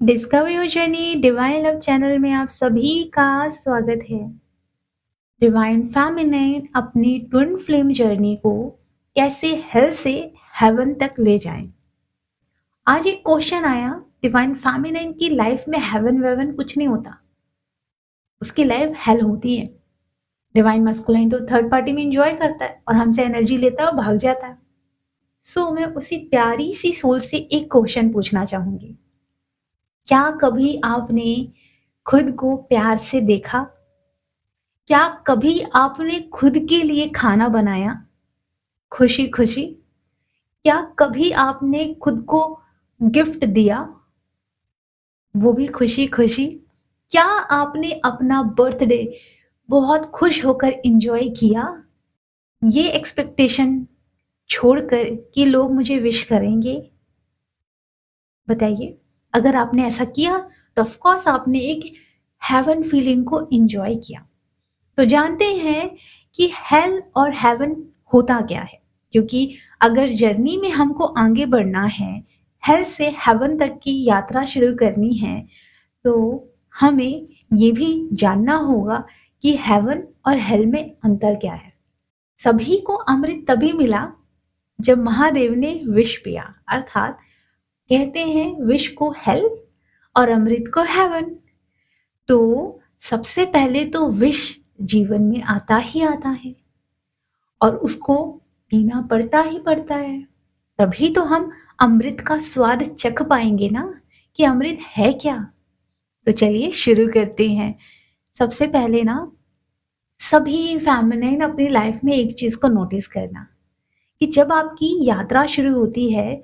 Discover your journey divine love channel में आप सभी का स्वागत है। डिवाइन फेमिनाइन अपनी ट्विन फ्लेम जर्नी को कैसे हेल से हेवन तक ले जाएं। आज एक क्वेश्चन आया, डिवाइन फेमिनाइन की लाइफ में हेवन वेवन कुछ नहीं होता, उसकी लाइफ हेल होती है। डिवाइन मस्कुलाइन तो थर्ड पार्टी में एंजॉय करता है और हमसे एनर्जी लेता है और भाग जाता है। सो मैं उसी प्यारी सी सोल से एक क्वेश्चन पूछना चाहूंगी। क्या कभी आपने खुद को प्यार से देखा? क्या कभी आपने खुद के लिए खाना बनाया खुशी खुशी? क्या कभी आपने खुद को गिफ्ट दिया, वो भी खुशी खुशी? क्या आपने अपना बर्थडे बहुत खुश होकर एंजॉय किया, ये एक्सपेक्टेशन छोड़कर कि लोग मुझे विश करेंगे? बताइए, अगर आपने ऐसा किया तो ऑफ कोर्स आपने एक हेवन फीलिंग को एंजॉय किया। तो जानते हैं कि हेल और हेवन होता क्या है, क्योंकि अगर जर्नी में हमको आगे बढ़ना है, हेल से हेवन तक की यात्रा शुरू करनी है, तो हमें ये भी जानना होगा कि हेवन और हेल में अंतर क्या है। सभी को अमृत तभी मिला जब महादेव ने विष पिया, अर्थात कहते हैं विष को हेल और अमृत को हेवन। तो सबसे पहले तो विष जीवन में आता ही आता है और उसको पीना पड़ता ही पड़ता है, तभी तो हम अमृत का स्वाद चख पाएंगे ना, कि अमृत है क्या। तो चलिए शुरू करते हैं। सबसे पहले ना, सभी फेमिनाइन अपनी लाइफ में एक चीज को नोटिस करना कि जब आपकी यात्रा शुरू होती है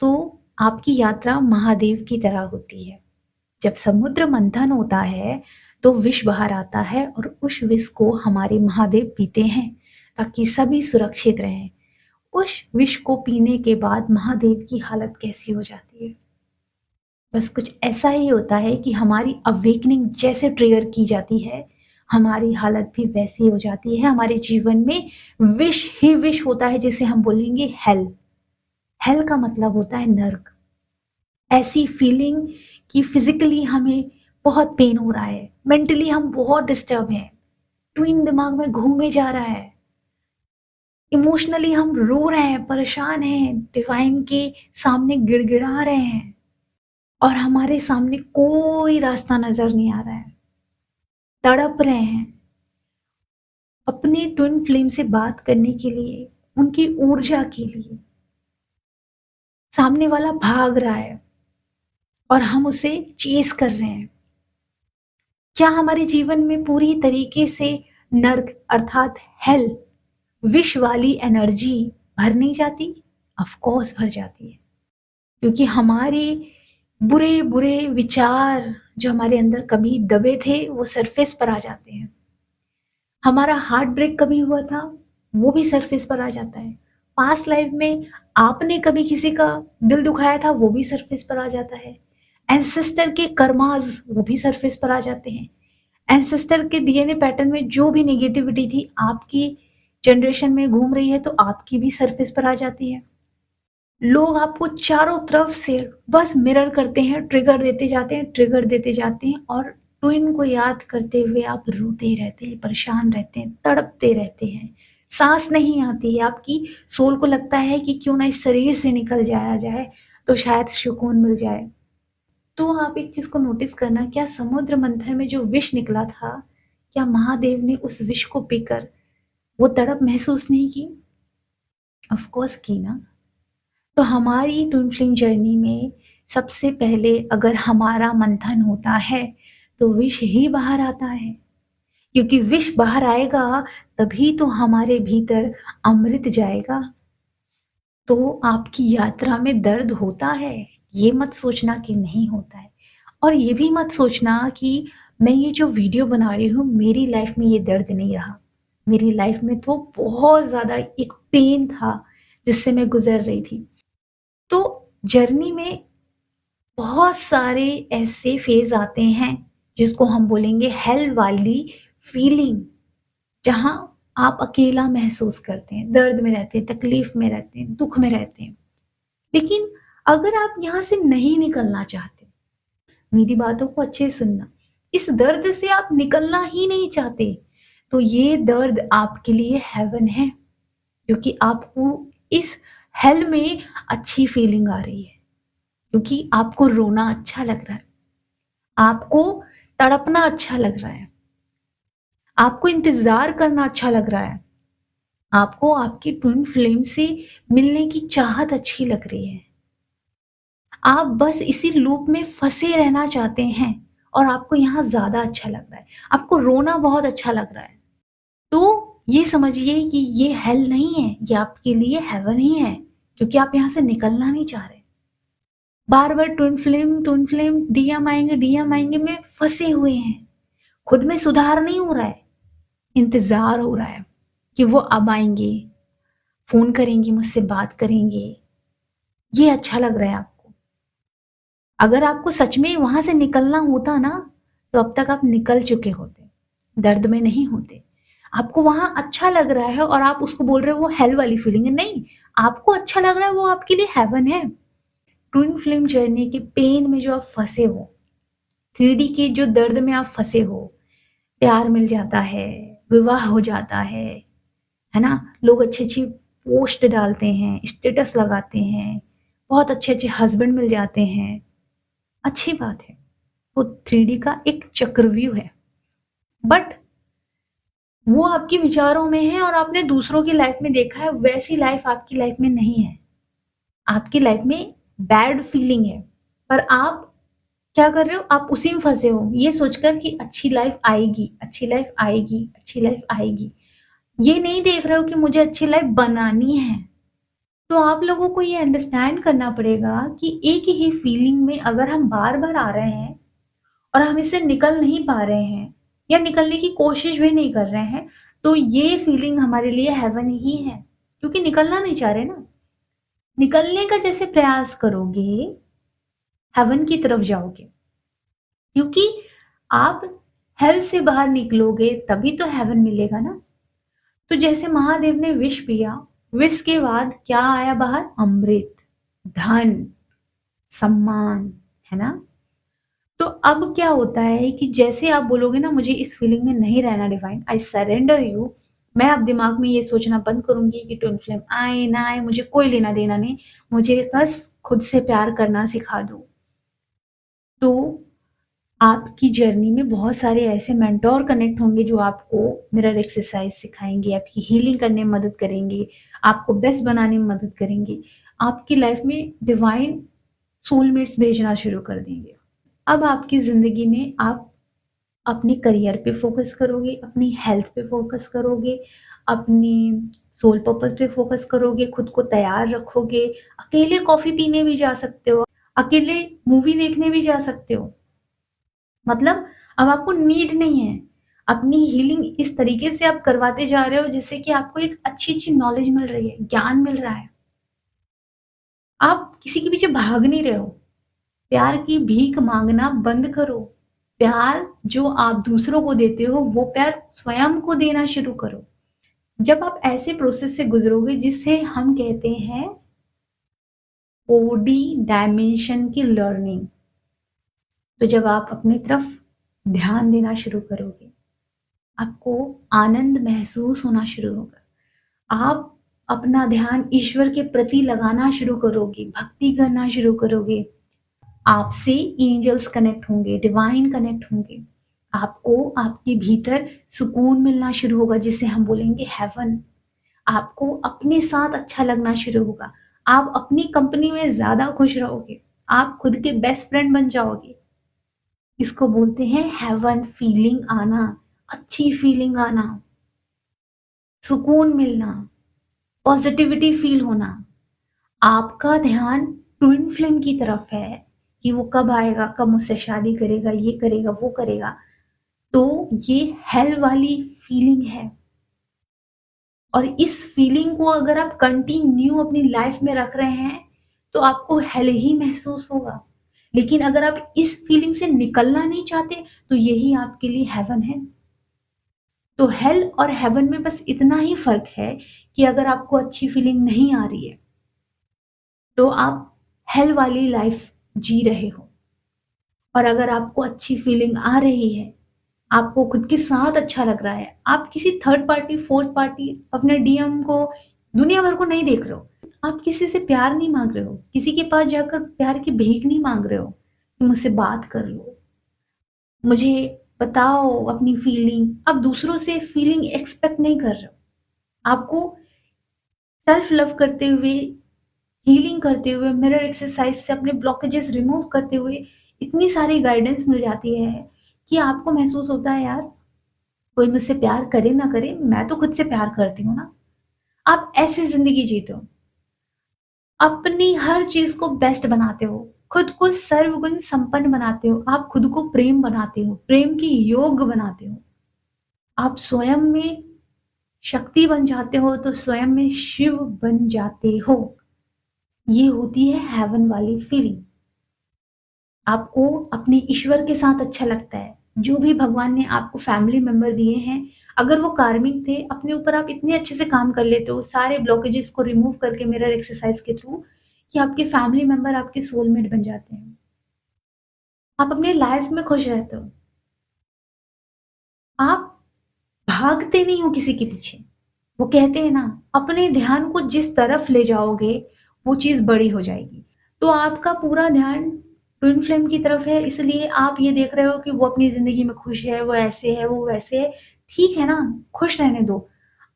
तो आपकी यात्रा महादेव की तरह होती है। जब समुद्र मंथन होता है तो विष बाहर आता है और उस विष को हमारे महादेव पीते हैं ताकि सभी सुरक्षित रहें। उस विष को पीने के बाद महादेव की हालत कैसी हो जाती है? बस कुछ ऐसा ही होता है कि हमारी अवेकनिंग जैसे ट्रिगर की जाती है, हमारी हालत भी वैसी हो जाती है। हमारे जीवन में विष ही विष होता है, जिसे हम बोलेंगे हेल। हेल का मतलब होता है नर्क। ऐसी फीलिंग कि फिजिकली हमें बहुत पेन हो रहा है, मेंटली हम बहुत डिस्टर्ब हैं, ट्विन दिमाग में घूमे जा रहा है, इमोशनली हम रो रहे हैं, परेशान हैं, डिवाइन के सामने गिड़गिड़ा रहे हैं और हमारे सामने कोई रास्ता नजर नहीं आ रहा है, तड़प रहे हैं अपने ट्विन फ्लेम से बात करने के लिए, उनकी ऊर्जा के लिए। सामने वाला भाग रहा है और हम उसे चेस कर रहे हैं। क्या हमारे जीवन में पूरी तरीके से नर्क अर्थात हेल, विष वाली एनर्जी भर नहीं जाती? ऑफ कोर्स भर जाती है, क्योंकि हमारे बुरे बुरे विचार जो हमारे अंदर कभी दबे थे वो सरफेस पर आ जाते हैं। हमारा हार्ट ब्रेक कभी हुआ था वो भी सरफेस पर आ जाता है। पास्ट लाइफ में आपने कभी किसी का दिल दुखाया था वो भी सरफेस पर आ जाता है। एंसेस्टर के कर्माज वो भी सरफेस पर आ जाते हैं। एंसेस्टर के डीएनए पैटर्न में जो भी नेगेटिविटी थी आपकी जनरेशन में घूम रही है तो आपकी भी सरफेस पर आ जाती है। लोग आपको चारों तरफ से बस मिरर करते हैं, ट्रिगर देते जाते हैं, ट्रिगर देते जाते हैं और ट्विन को याद करते हुए आप रोते रहते हैं, परेशान रहते हैं, तड़पते रहते हैं। सांस नहीं आती है, आपकी सोल को लगता है कि क्यों ना इस शरीर से निकल जाया जाए तो शायद सुकून मिल जाए। तो आप एक चीज को नोटिस करना, क्या समुद्र मंथन में जो विष निकला था, क्या महादेव ने उस विष को पीकर वो तड़प महसूस नहीं की? ऑफ कोर्स की ना। तो हमारी ट्विन फ्लेम जर्नी में सबसे पहले अगर हमारा मंथन होता है तो विष ही बाहर आता है, क्योंकि विष बाहर आएगा तभी तो हमारे भीतर अमृत जाएगा। तो आपकी यात्रा में दर्द होता है, ये मत सोचना कि नहीं होता है, और ये भी मत सोचना कि मैं ये जो वीडियो बना रही हूँ मेरी लाइफ में ये दर्द नहीं रहा। मेरी लाइफ में तो बहुत ज़्यादा एक पेन था जिससे मैं गुजर रही थी। तो जर्नी में बहुत सारे ऐसे फेज आते हैं जिसको हम बोलेंगे हेल वाली फीलिंग, जहां आप अकेला महसूस करते हैं, दर्द में रहते हैं, तकलीफ में रहते हैं, दुख में रहते हैं। लेकिन अगर आप यहाँ से नहीं निकलना चाहते, मेरी बातों को अच्छे से सुनना। इस दर्द से आप निकलना ही नहीं चाहते, तो ये दर्द आपके लिए हेवन है, क्योंकि आपको इस हेल में अच्छी फीलिंग आ रही है, क्योंकि आपको रोना अच्छा लग रहा है, आपको तड़पना अच्छा लग रहा है, आपको इंतज़ार करना अच्छा लग रहा है, आपको आपकी ट्विन फ्लेम से मिलने की चाहत अच्छी लग रही है। आप बस इसी लूप में फँसे रहना चाहते हैं और आपको यहाँ ज़्यादा अच्छा लग रहा है। आपको रोना बहुत अच्छा लग रहा है। तो ये समझिए कि ये हेल नहीं है, ये आपके लिए हेवन ही है, क्योंकि आप यहाँ से निकलना नहीं चाह रहे। बार-बार ट्विन फ्लेम, डीएम आएँगे में फँसे हुए हैं। खुद में सुधार नहीं हो रहा है, इंतज़ार हो रहा है कि वो अब आएँगे, फ़ोन करेंगे, मुझसे बात करेंगे। ये अच्छा लग रहा है आपको। अगर आपको सच में वहाँ से निकलना होता ना, तो अब तक आप निकल चुके होते, दर्द में नहीं होते। आपको वहाँ अच्छा लग रहा है और आप उसको बोल रहे हो वो हेल वाली फीलिंग है। नहीं, आपको अच्छा लग रहा है, वो आपके लिए हेवन है। ट्विन फ्लेम जर्नी के पेन में जो आप फँसे हो, 3D के जो दर्द में आप फँसे हो, प्यार मिल जाता है, विवाह हो जाता है ना? लोग अच्छी-अच्छी पोस्ट डालते हैं, स्टेटस लगाते हैं, बहुत अच्छे-अच्छे हस्बैंड मिल जाते हैं, अच्छी बात है। वो 3D का एक चक्रव्यूह है, बट वो आपके विचारों में है और आपने दूसरों की लाइफ में देखा है, वैसी लाइफ आपकी लाइफ में नहीं है। आपकी लाइफ में बैड फीलिंग है, पर आप क्या कर रहे हो? आप उसी में फँसे हो, ये सोचकर कि अच्छी लाइफ आएगी, अच्छी लाइफ आएगी, अच्छी लाइफ आएगी। ये नहीं देख रहे हो कि मुझे अच्छी लाइफ बनानी है। तो आप लोगों को ये अंडरस्टैंड करना पड़ेगा कि एक ही फीलिंग में अगर हम बार-बार आ रहे हैं और हम इससे निकल नहीं पा रहे हैं या निकलने की कोशिश भी नहीं कर रहे हैं, तो ये फीलिंग हमारे लिए हेवन ही है, क्योंकि निकलना नहीं चाह रहे ना। निकलने का जैसे प्रयास करोगे, हेवन की तरफ जाओगे, क्योंकि आप हेल से बाहर निकलोगे तभी तो हेवन मिलेगा ना। तो जैसे महादेव ने विष पिया, विष के बाद क्या आया बाहर? अमृत, धन, सम्मान, है ना? तो अब क्या होता है कि जैसे आप बोलोगे ना मुझे इस फीलिंग में नहीं रहना डिवाइन, आई सरेंडर यू, मैं अब दिमाग में ये सोचना बंद करूँगी कि ट्विन फ्लेम आए ना आए मुझे कोई लेना-देना नहीं, मुझे बस खुद से प्यार करना सिखा दो। तो आपकी जर्नी में बहुत सारे ऐसे मेंटोर कनेक्ट होंगे जो आपको मिरर एक्सरसाइज सिखाएँगे, आपकी हीलिंग करने में मदद करेंगे, आपको बेस्ट बनाने में मदद करेंगे। आपकी लाइफ में डिवाइन सोलमेट्स भेजना शुरू कर देंगे। अब आपकी ज़िंदगी में आप अपने करियर पे फ़ोकस करोगे, अपनी हेल्थ पे फ़ोकस करोगे, अपनी सोल पर्पस पे फ़ोकस करोगे, खुद को तैयार रखोगे, अकेले कॉफ़ी पीने भी जा सकते हो, अकेले मूवी देखने भी जा सकते हो। मतलब अब आपको नीड नहीं है। अपनी हीलिंग इस तरीके से आप करवाते जा रहे हो जिससे कि आपको एक अच्छी-अच्छी नॉलेज मिल रही है, ज्ञान मिल रहा है। आप किसी के पीछे भाग नहीं रहे हो। प्यार की भीख माँगना बंद करो। प्यार जो आप दूसरों को देते हो, वो प्यार स्वयं को देना शुरू करो। जब आप ऐसे प्रोसेस से गुज़रोगे जिसे हम कहते हैं ओडी डायमेंशन की लर्निंग, तो जब आप अपनी तरफ ध्यान देना शुरू करोगे, आपको आनंद महसूस होना शुरू होगा। आप अपना ध्यान ईश्वर के प्रति लगाना शुरू करोगे, भक्ति करना शुरू करोगे। आपसे एंजल्स कनेक्ट होंगे, डिवाइन कनेक्ट होंगे। आपको आपके भीतर सुकून मिलना शुरू होगा जिसे हम बोलेंगे हेवन। आपको अपने साथ अच्छा लगना शुरू होगा। आप अपनी कंपनी में ज़्यादा खुश रहोगे। आप खुद के बेस्ट फ्रेंड बन जाओगे। इसको बोलते हैं हेवन फीलिंग आना, अच्छी फीलिंग आना, सुकून मिलना, पॉजिटिविटी फील होना। आपका ध्यान ट्विन फ्लेम की तरफ है कि वो कब आएगा, कब मुझसे शादी करेगा, ये करेगा, वो करेगा। तो ये हेल वाली फीलिंग है और इस फीलिंग को अगर आप कंटिन्यू अपनी लाइफ में रख रहे हैं, तो आपको हेल ही महसूस होगा। लेकिन अगर आप इस फीलिंग से निकलना नहीं चाहते, तो यही आपके लिए हेवन है। तो हेल और हेवन में बस इतना ही फ़र्क है कि अगर आपको अच्छी फीलिंग नहीं आ रही है, तो आप हेल वाली लाइफ जी रहे हो और अगर आपको अच्छी फीलिंग आ रही है, आपको खुद के साथ अच्छा लग रहा है, आप किसी थर्ड पार्टी, फोर्थ पार्टी अपने डीएम को दुनिया भर को नहीं देख रहे हो। आप किसी से प्यार नहीं माँग रहे हो, किसी के पास जाकर प्यार की भीख नहीं माँग रहे हो कि मुझसे बात कर लो, मुझे बताओ अपनी फीलिंग। आप दूसरों से फीलिंग एक्सपेक्ट नहीं कर रहे हो। आपको सेल्फ लव करते हुए, हीलिंग करते हुए, मिरर एक्सरसाइज से अपने ब्लॉकेजेस रिमूव करते हुए इतनी सारी गाइडेंस मिल जाती है कि आपको महसूस होता है यार, कोई मुझसे प्यार करे ना करे, मैं तो खुद से प्यार करती हूँ ना। आप ऐसी ज़िंदगी जीते हो, अपनी हर चीज़ को बेस्ट बनाते हो, खुद को सर्वगुण संपन्न बनाते हो, आप खुद को प्रेम बनाते हो, प्रेम के योग्य बनाते हो। आप स्वयं में शक्ति बन जाते हो तो स्वयं में शिव बन जाते हो। ये होती है हेवन वाली फीलिंग। आपको अपने ईश्वर के साथ अच्छा लगता है। जो भी भगवान ने आपको फैमिली मेंबर दिए हैं, अगर वो कार्मिक थे, अपने ऊपर आप इतने अच्छे से काम कर लेते हो, सारे ब्लॉकेजेस को रिमूव करके मिरर एक्सरसाइज के थ्रू, कि आपके फैमिली मेंबर आपके सोलमेट बन जाते हैं। आप अपनी लाइफ में खुश रहते हो। आप भागते नहीं हो किसी के पीछे। वो कहते हैं ना, अपने ध्यान को जिस तरफ ले जाओगे, वो चीज़ बड़ी हो जाएगी। तो आपका पूरा ध्यान ट्विन फ्लेम की तरफ है, इसलिए आप ये देख रहे हो कि वो अपनी ज़िंदगी में खुश है, वो ऐसे है, वो वैसे है। ठीक है ना, खुश रहने दो।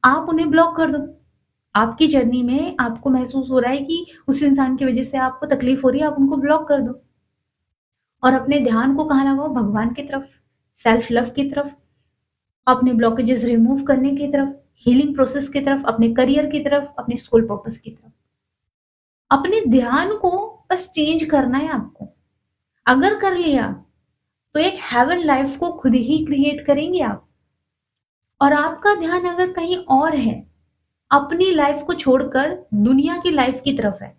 आप उन्हें ब्लॉक कर दो। आपकी जर्नी में आपको महसूस हो रहा है कि उस इंसान की वज़ह से आपको तकलीफ़ हो रही है, आप उनको ब्लॉक कर दो। और अपने ध्यान को कहाँ लगाओ? भगवान की तरफ, सेल्फ लव की तरफ, अपने ब्लॉकेजेस रिमूव करने की तरफ, हीलिंग प्रोसेस की तरफ, अपने करियर की तरफ, अपने सोल पर्पस की तरफ। अपने ध्यान को बस चेंज करना है आपको। अगर कर लिया, तो एक हेवन लाइफ को खुद ही क्रिएट करेंगे आप। और आपका ध्यान अगर कहीं और है, अपनी लाइफ को छोड़कर दुनिया की लाइफ की तरफ है,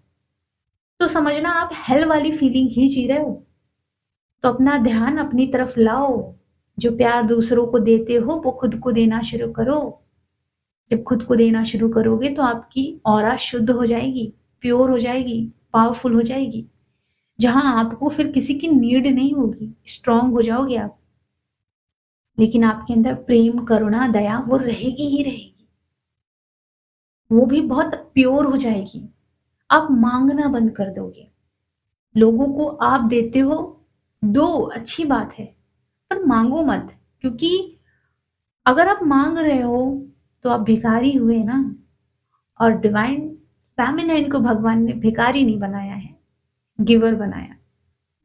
तो समझना आप हेल वाली फीलिंग ही जी रहे हो। तो अपना ध्यान अपनी तरफ लाओ। जो प्यार दूसरों को देते हो, वो खुद को देना शुरू करो। जब खुद को देना शुरू करोगे तो आपकी ऑरा शुद्ध हो जाएगी, प्योर हो जाएगी, पावरफुल हो जाएगी। जहाँ आपको फिर किसी की नीड नहीं होगी, स्ट्रॉन्ग हो जाओगे आप। लेकिन आपके अंदर प्रेम, करुणा, दया वो रहेगी ही रहेगी। वो भी बहुत प्योर हो जाएगी। आप माँगना बंद कर दोगे। लोगों को आप देते हो, दो, अच्छी बात है, पर माँगो मत। क्योंकि अगर आप माँग रहे हो, तो आप भिखारी हुए ना। और डिवाइन फेमिनाइन को भगवान ने भिखारी नहीं बनाया है, गिवर बनाया।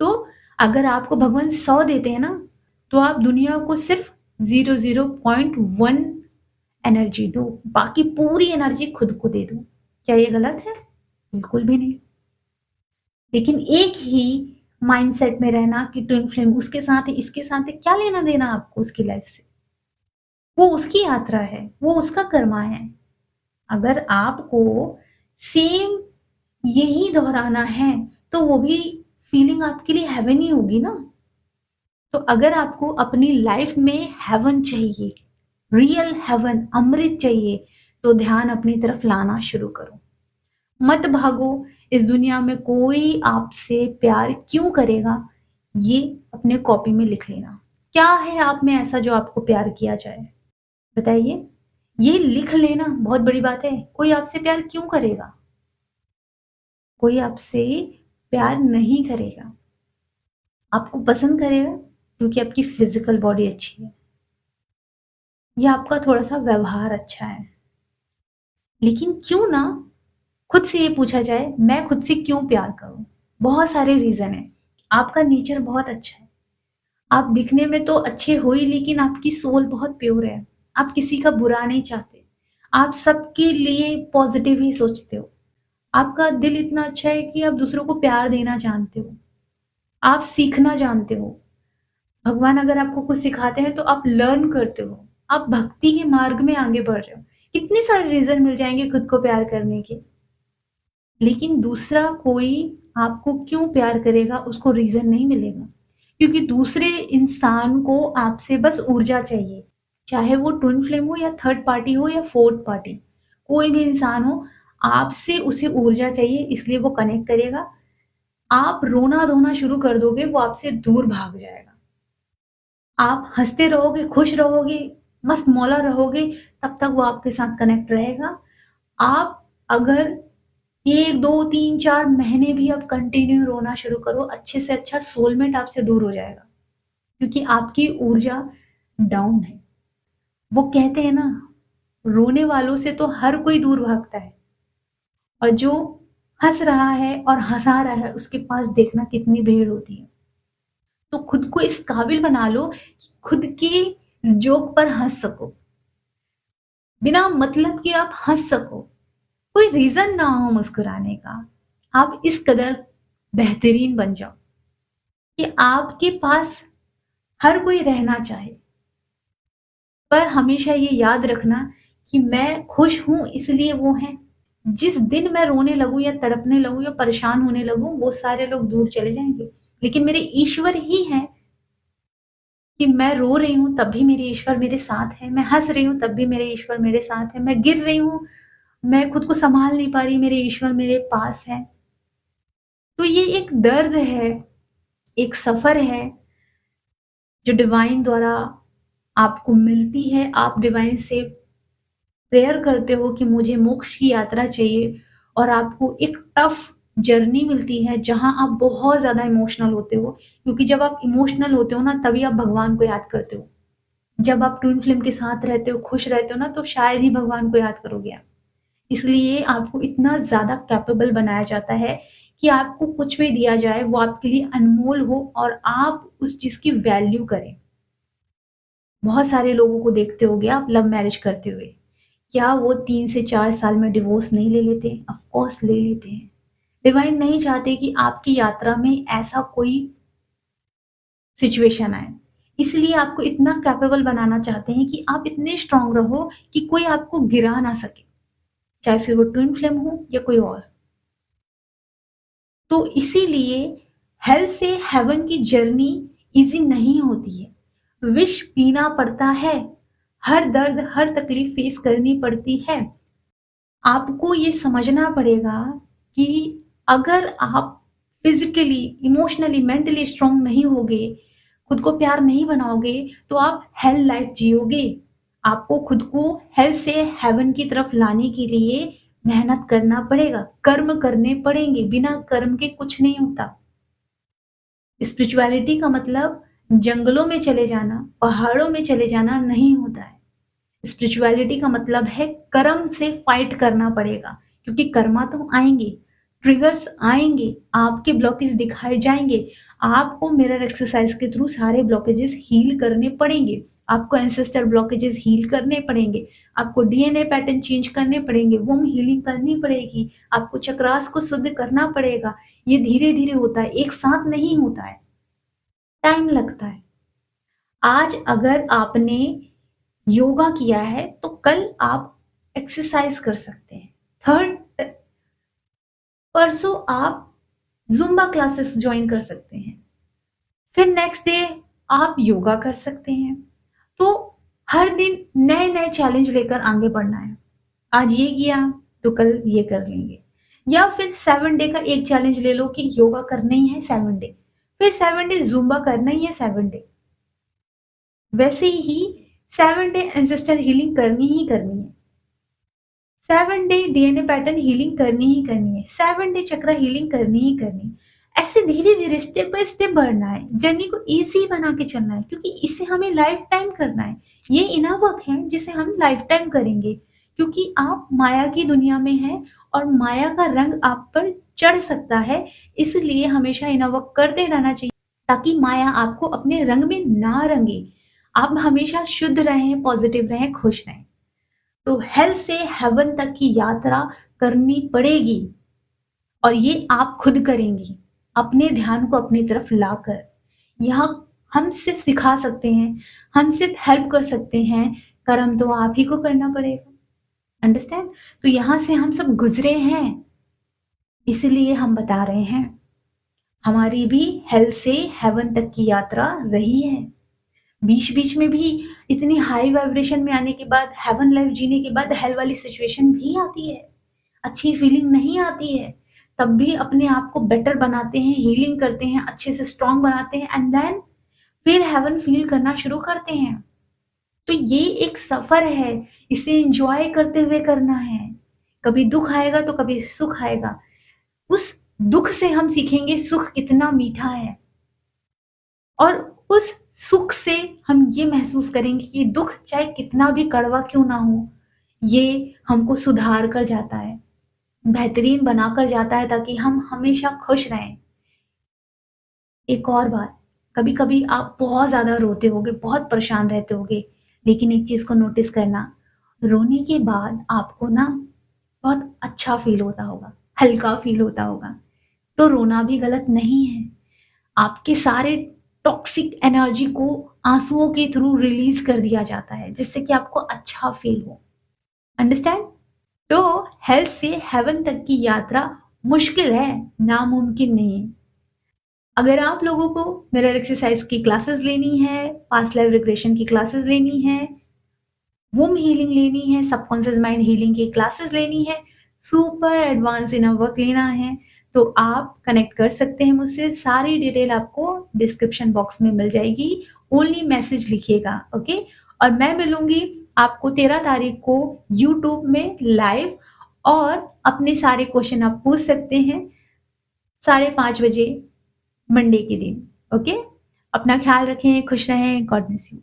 तो अगर आपको भगवान 100 देते हैं ना, तो आप दुनिया को सिर्फ 0.1 एनर्जी दो, बाकी पूरी एनर्जी खुद को दे दो। क्या ये गलत है? बिल्कुल भी नहीं। लेकिन एक ही माइंडसेट में रहना कि ट्विन फ्लेम उसके साथ है, इसके साथ है, क्या लेना देना आपको उसकी लाइफ से? वो उसकी यात्रा है, वो उसका कर्मा है। अगर आपको सेम यही दोहराना है, तो वो भी फीलिंग आपके लिए हेवन ही होगी ना। तो अगर आपको अपनी लाइफ में हेवन चाहिए, रियल हेवन, अमृत चाहिए, तो ध्यान अपनी तरफ लाना शुरू करो। मत भागो। इस दुनिया में कोई आपसे प्यार क्यों करेगा, ये अपने कॉपी में लिख लेना। क्या है आप में ऐसा जो आपको प्यार किया जाए? बताइए। ये लिख लेना बहुत बड़ी बात है। कोई आपसे प्यार क्यों करेगा? कोई आपसे प्यार नहीं करेगा। आपको पसंद करेगा क्योंकि आपकी फिजिकल बॉडी अच्छी है, या आपका थोड़ा-सा व्यवहार अच्छा है। लेकिन क्यों ना खुद से ये पूछा जाए, मैं खुद से क्यों प्यार करूँ? बहुत सारे रीज़न हैं। आपका नेचर बहुत अच्छा है। आप दिखने में तो अच्छे हो ही, लेकिन आपकी सोल बहुत प्योर है। आप किसी का बुरा नहीं चाहते। आप सबके लिए पॉज़िटिव ही सोचते हो। आपका दिल इतना अच्छा है कि आप दूसरों को प्यार देना जानते हो। आप सीखना जानते हो। भगवान अगर आपको कुछ सिखाते हैं तो आप लर्न करते हो। आप भक्ति के मार्ग में आगे बढ़ रहे हो। कितने सारे रीज़न मिल जाएँगे खुद को प्यार करने के। लेकिन दूसरा कोई आपको क्यों प्यार करेगा, उसको रीज़न नहीं मिलेगा। क्योंकि दूसरे इंसान को आपसे बस ऊर्जा चाहिए। चाहे वो ट्विन फ्लेम हो या थर्ड पार्टी हो या फोर्थ पार्टी। कोई भी इंसान हो, आपसे उसे ऊर्जा चाहिए, इसलिए वो कनेक्ट करेगा। आप रोना-धोना शुरू कर दोगे, वो आपसे दूर भाग जाएगा। आप हँसते रहोगे, खुश रहोगे, मस्त मौला रहोगे, तब तक वो आपके साथ कनेक्ट रहेगा। आप अगर 1, 2, 3, 4 महीने भी आप कंटिन्यू रोना शुरू करो, अच्छे से अच्छा सोलमेट आपसे दूर हो जाएगा, क्योंकि आपकी ऊर्जा डाउन है। वो कहते हैं ना, रोने वालों से तो हर कोई दूर भागता है और जो हँस रहा है और हँसा रहा है, उसके पास देखना कितनी भीड़ होती है। तो खुद को इस काबिल बना लो कि खुद की जोक पर हँस सको, बिना मतलब कि आप हँस सको। कोई रीज़न ना हो मुस्कुराने का। आप इस कदर बेहतरीन बन जाओ कि आपके पास हर कोई रहना चाहे। पर हमेशा ये याद रखना कि मैं खुश हूँ इसलिए वो हैं। जिस दिन मैं रोने लगूँ या तड़पने लगूँ या परेशान होने लगूँ, वो सारे लोग दूर चले जाएँगे। लेकिन मेरे ईश्वर ही हैं कि मैं रो रही हूँ तब भी मेरे ईश्वर मेरे साथ हैं, मैं हँस रही हूँ तब भी मेरे ईश्वर मेरे साथ हैं, मैं गिर रही हूँ, मैं खुद को सँभाल नहीं पा रही, मेरे ईश्वर मेरे पास हैं। तो ये एक दर्द है, एक सफ़र है, जो डिवाइन द्वारा आपको मिलती है। आप डिवाइन से प्रेयर करते हो कि मुझे मोक्ष की यात्रा चाहिए और आपको एक टफ जर्नी मिलती है जहाँ आप बहुत ज़्यादा इमोशनल होते हो, क्योंकि जब आप इमोशनल होते हो ना तभी आप भगवान को याद करते हो। जब आप ट्विन फ्लेम के साथ रहते हो, खुश रहते हो ना तो शायद ही भगवान को याद करोगे आप। इसलिए आपको इतना ज़्यादा कैपेबल बनाया जाता है कि आपको कुछ भी दिया जाए वो आपके लिए अनमोल हो और आप उस चीज़ की वैल्यू करें। बहुत सारे लोगों को देखते होंगे आप लव मैरिज करते हुए। क्या वो 3 से 4 साल में डिवोर्स नहीं ले लेते? ऑफ कोर्स ले लेते हैं। डिवाइन नहीं चाहते कि आपकी यात्रा में ऐसा कोई सिचुएशन आए। इसलिए आपको इतना कैपेबल बनाना चाहते हैं कि आप इतने स्ट्रॉन्ग रहो कि कोई आपको गिरा ना सके, चाहे फिर वो ट्विन फ्लेम हो या कोई और। तो इसीलिए हेल से हेवन की जर्नी ईज़ी नहीं होती है। विष पीना पड़ता है, हर दर्द, हर तकलीफ फेस करनी पड़ती है। आपको ये समझना पड़ेगा कि अगर आप फिज़िकली, इमोशनली, मेंटली स्ट्रॉन्ग नहीं होगे, खुद को प्यार नहीं बनाओगे, तो आप हेल लाइफ़ जियोगे। आपको खुद को हेल से हेवन की तरफ लाने के लिए मेहनत करना पड़ेगा, कर्म करने पड़ेंगे, बिना कर्म के कुछ नहीं होता। स्पिरिचुअलिटी का मतलब जंगलों में चले जाना, पहाड़ों में चले जाना नहीं होता है। स्पिरिचुअलिटी का मतलब है कर्म से फाइट करना पड़ेगा, क्योंकि कर्मा तो आएँगे, ट्रिगर्स आएँगे, आपके ब्लॉकेज दिखाए जाएँगे। आपको मिरर एक्सरसाइज के थ्रू सारे ब्लॉकेजेस हील करने पड़ेंगे। आपको एंसेस्टर ब्लॉकेजेस हील करने पड़ेंगे। आपको डीएनए पैटर्न चेंज करने पड़ेंगे, वुम्ब हीलिंग करनी पड़ेगी, आपको चक्रास को शुद्ध करना पड़ेगा। ये धीरे-धीरे होता है, एक साथ नहीं होता है, टाइम लगता है। आज अगर आपने योगा किया है तो कल आप एक्सरसाइज कर सकते हैं। थर्ड, परसों आप ज़ुम्बा क्लासेस जॉइन कर सकते हैं। फिर नेक्स्ट डे आप योगा कर सकते हैं। तो हर दिन नए-नए चैलेंज लेकर आगे बढ़ना है। आज ये किया तो कल ये कर लेंगे। या फिर 7 डे का एक चैलेंज ले लो कि योगा करना ही है 7 डे। फिर 7 डे ज़ुम्बा करना ही है 7 डे। वैसे ही 7 डे एंसेस्टर हीलिंग करनी ही करनी है। 7 डे डीएनए पैटर्न हीलिंग करनी ही करनी है, 7 डे चक्र हीलिंग करनी ही करनी है। ऐसे धीरे-धीरे स्टेप बाय स्टेप बढ़ना है, जर्नी को ईज़ी बना के चलना है, क्योंकि इसे हमें लाइफ टाइम करना है। ये इनर वर्क है जिसे हम लाइफ टाइम करेंगे, क्योंकि आप माया की दुनिया में हैं और माया का रंग आप पर चढ़ सकता है, इसलिए हमेशा इनर वर्क करते रहना चाहिए, ताकि माया आपको अपने रंग में ना रंगे। आप हमेशा शुद्ध रहें, पॉजिटिव रहें, खुश रहें। तो हेल से हेवन तक की यात्रा करनी पड़ेगी और ये आप खुद करेंगी, अपने ध्यान को अपनी तरफ लाकर। यहाँ हम सिर्फ सिखा सकते हैं, हम सिर्फ हेल्प कर सकते हैं, कर्म तो आप ही को करना पड़ेगा। अंडरस्टैंड? तो यहाँ से हम सब गुजरे हैं, इसीलिए हम बता रहे हैं। हमारी भी हेल से हेवन तक की यात्रा रही है। बीच-बीच में भी इतनी हाई वाइब्रेशन में आने के बाद, हेवन लाइफ जीने के बाद हेल वाली सिचुएशन भी आती है। अच्छी फीलिंग नहीं आती है। तब भी अपने आप को बेटर बनाते हैं, हीलिंग करते हैं, अच्छे से स्ट्रॉन्ग बनाते हैं एंड देन फिर हेवन फील करना शुरू करते हैं। तो ये एक सफ़र है, इसे एन्जॉय करते हुए करना है। कभी दुःख आएगा तो कभी सुख आएगा। उस दुःख से हम सीखेंगे सुख कितना मीठा है और उस सुख से हम ये महसूस करेंगे कि दुःख चाहे कितना भी कड़वा क्यों ना हो, ये हमको सुधार कर जाता है, बेहतरीन बनाकर जाता है ताकि हम हमेशा खुश रहें। एक और बात, कभी-कभी आप बहुत ज़्यादा रोते होगे, बहुत परेशान रहते होगे, लेकिन एक चीज़ को नोटिस करना, रोने के बाद आपको ना बहुत अच्छा फ़ील होता होगा, हल्का फ़ील होता होगा। तो रोना भी गलत नहीं है। आपके सारे टॉक्सिक एनर्जी को आँसुओं के थ्रू रिलीज़ कर दिया जाता है, जिससे कि आपको अच्छा फ़ील हो। अंडरस्टैंड? तो हेल्थ से हेवन तक की यात्रा मुश्किल है, नामुमकिन नहीं। अगर आप लोगों को मिरर एक्सरसाइज की क्लासेस लेनी है, पास्ट लाइफ रिग्रेशन की क्लासेस लेनी है, वुम हीलिंग लेनी है, सबकॉन्शियस माइंड हीलिंग की क्लासेस लेनी है, सुपर एडवांस इनर वर्क लेना है, तो आप कनेक्ट कर सकते हैं मुझसे। सारी डिटेल आपको डिस्क्रिप्शन बॉक्स में मिल जाएगी। ओनली मैसेज लिखिएगा, ओके? और मैं मिलूँगी आपको 13 तारीख को यूट्यूब में लाइव और अपने सारे क्वेश्चन आप पूछ सकते हैं 5:30 बजे मंडे के दिन, ओके? अपना ख्याल रखें, खुश रहें, गॉड ब्लेस यू।